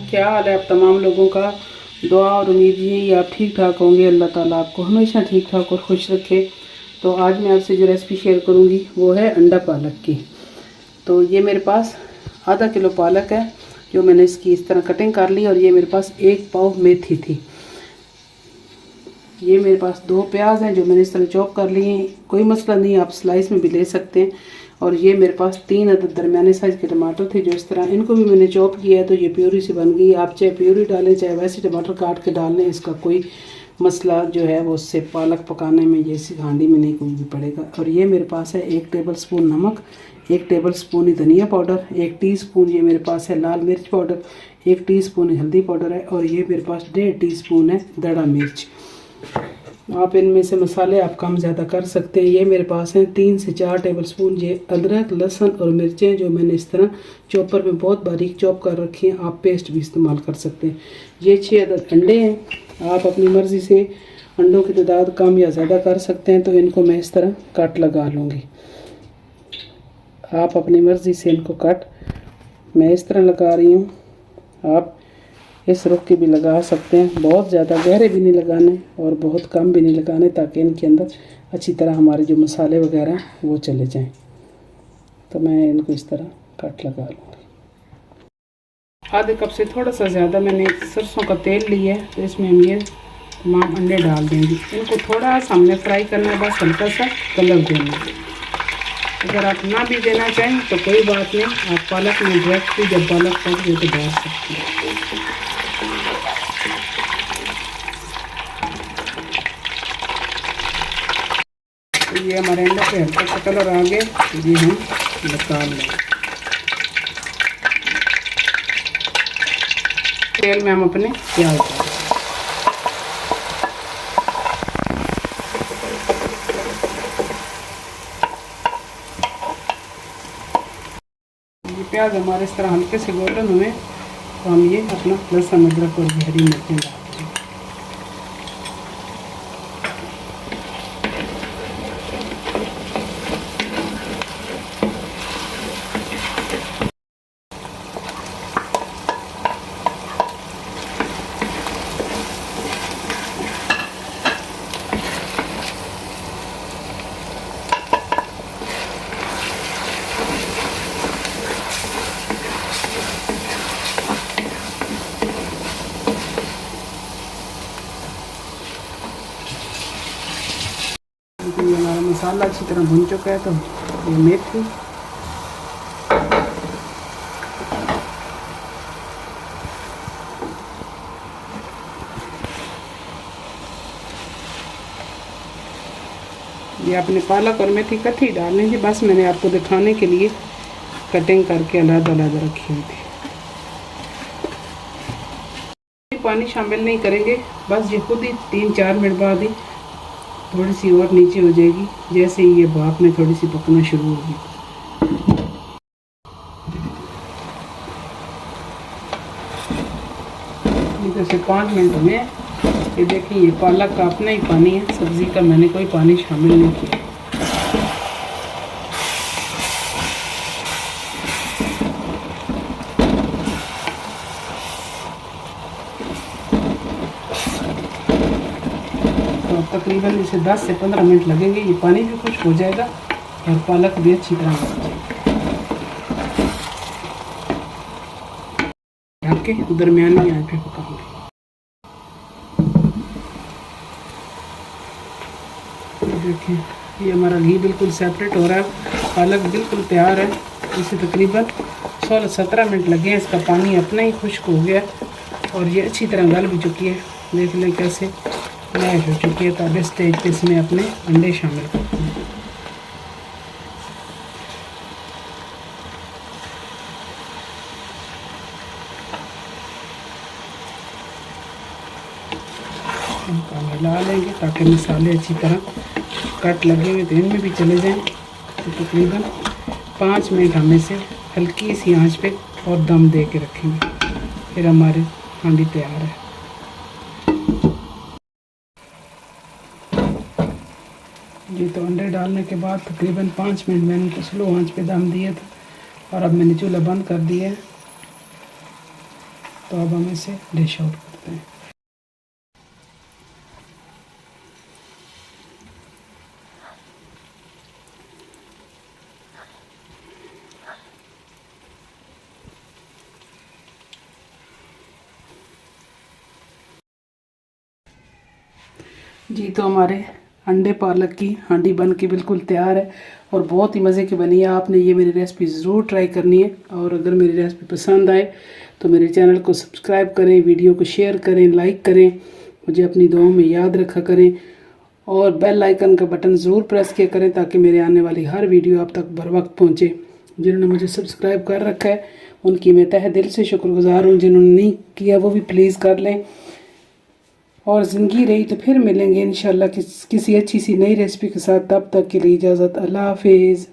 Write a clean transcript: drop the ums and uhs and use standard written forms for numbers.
क्या हाल है आप तमाम लोगों का। दुआ और उम्मीद यही आप ठीक ठाक होंगे। अल्लाह ताला आपको हमेशा ठीक ठाक और खुश रखे। तो आज मैं आपसे जो रेसिपी शेयर करूंगी वो है अंडा पालक की। तो ये मेरे पास आधा किलो पालक है जो मैंने इसकी इस तरह कटिंग कर ली, और ये मेरे पास 1 पाव मेथी थी। ये मेरे पास 2 प्याज हैं जो मैंने इस तरह चॉप कर लिए हैं, कोई मसला नहीं, आप स्लाइस में भी ले सकते हैं। और ये मेरे पास 3 अदद दरमियाने साइज़ के टमाटर थे जो इस तरह, इनको भी मैंने चॉप किया है तो ये प्यूरी से बन गई। आप चाहे प्यूरी डालें चाहे वैसे टमाटर काट के डाल लें, इसका कोई मसला जो है वो उससे पालक पकाने में ये इसी हांडी में नहीं कोई भी पड़ेगा। और ये मेरे पास है 1 टेबल स्पून नमक, 1 टेबल स्पून ही धनिया पाउडर, 1 टीस्पून ये मेरे पास है लाल मिर्च पाउडर, 1 टीस्पून हल्दी पाउडर है, और ये मेरे पास 1.5 टीस्पून है दड़ा मिर्च। आप इनमें से मसाले आप कम ज़्यादा कर सकते हैं। ये मेरे पास हैं 3 से 4 टेबल स्पून ये अदरक, लहसुन और मिर्चें जो मैंने इस तरह चॉपर में बहुत बारीक चॉप कर रखी हैं। आप पेस्ट भी इस्तेमाल कर सकते हैं। ये 6 अदद अंडे हैं, आप अपनी मर्ज़ी से अंडों की तादाद कम या ज़्यादा कर सकते हैं। तो इनको मैं इस तरह कट लगा लूँगी। आप अपनी मर्ज़ी से इनको कट मैं इस तरह लगा रही हूँ। आप इस रुख के भी लगा सकते हैं, बहुत ज़्यादा गहरे भी नहीं लगाने और बहुत कम भी नहीं लगाने, ताकि इनके अंदर अच्छी तरह हमारे जो मसाले वगैरह हैं वो चले जाएं। तो मैं इनको इस तरह कट लगा लूँगी। आधे कप से थोड़ा सा ज़्यादा मैंने सरसों का तेल लिया है, तो इसमें हम ये तमाम अंडे डाल देंगे। इनको थोड़ा सा हमने फ्राई करना है, बस हल्का सा कलर देना है। अगर आप ना भी देना चाहें तो कोई बात नहीं, आप पालक में डायरेक्ट भी जब पालक पक जाए तो डाल सकते हैं। ये हमारे अंडे पे हल्का सा कलर आ गया, ये हम निकाल लें। तेल में हम अपने प्याज डालें। ये प्याज हमारे इस तरह हल्के से गोल्डन हुए तो हम ये अपना लहसुन अदरक और हरी मिर्चें डाल दें। ये हमारा मसाला अच्छी तरह भुन चुका है, तो ये मेथी, ये अपने पालक और मेथी इकट्ठी डाल लेंगे। बस मैंने आपको दिखाने के लिए कटिंग करके अलग अलग रखी हुई थी। पानी शामिल नहीं करेंगे, बस ये खुद ही 3-4 मिनट बाद ही थोड़ी सी और नीचे हो जाएगी, जैसे ही ये भाप में थोड़ी सी पकना शुरू होगी। इधर से 5 मिनट में ये देखिए, ये पालक का अपना ही पानी है, सब्ज़ी का मैंने कोई पानी शामिल नहीं किया। तो तकरीबन इसे 10 से 15 मिनट लगेंगे। ये पानी भी खुश्क हो जाएगा और पालक भी अच्छी तरह पक जाएगी। ढक के दरमियानी आंच पे पकाऊंगी। देखिए, ये हमारा घी बिल्कुल सेपरेट हो रहा है, पालक बिल्कुल तैयार है। इसे तकरीबन 16-17 मिनट लगे हैं। इसका पानी अपना ही खुश्क हो गया और ये अच्छी तरह गल भी चुकी है। देख लें कैसे मैश हो चुकी है। तो अब इस स्टेज पे इसमें अपने अंडे शामिल करते हैं। इनको मिला लेंगे ताकि मसाले अच्छी तरह कट लगे हुए तो इनमें भी चले जाएं। तो तकरीबन 5 मिनट हम इसे हल्की सी आंच पे और दम दे के रखेंगे, फिर हमारे हांडी तैयार है। जी, तो अंडे डालने के बाद तकरीबन 5 मिनट मैंने इनको स्लो आंच पे दम दिया था और अब मैंने चूल्हा बंद कर दिया है। तो अब हम इसे डिश आउट करते हैं। जी तो हमारे अंडे पालक की हांडी बन के बिल्कुल तैयार है और बहुत ही मज़े की बनी है। आपने ये मेरी रेसिपी ज़रूर ट्राई करनी है और अगर मेरी रेसिपी पसंद आए तो मेरे चैनल को सब्सक्राइब करें, वीडियो को शेयर करें, लाइक करें, मुझे अपनी दुआओं में याद रखा करें और बेल आइकन का बटन ज़रूर प्रेस किया करें ताकि मेरे आने वाली हर वीडियो आप तक बर वक्त पहुँचे। जिन्होंने मुझे सब्सक्राइब कर रखा है उनकी मैं तहे दिल से शुक्रगुजार हूँ, जिन्होंने नहीं किया वो भी प्लीज़ कर लें। और ज़िंदगी रही तो फिर मिलेंगे इंशाल्लाह किसी अच्छी सी नई रेसिपी के साथ। तब तक के लिए इजाज़त, अल्लाह हाफिज़।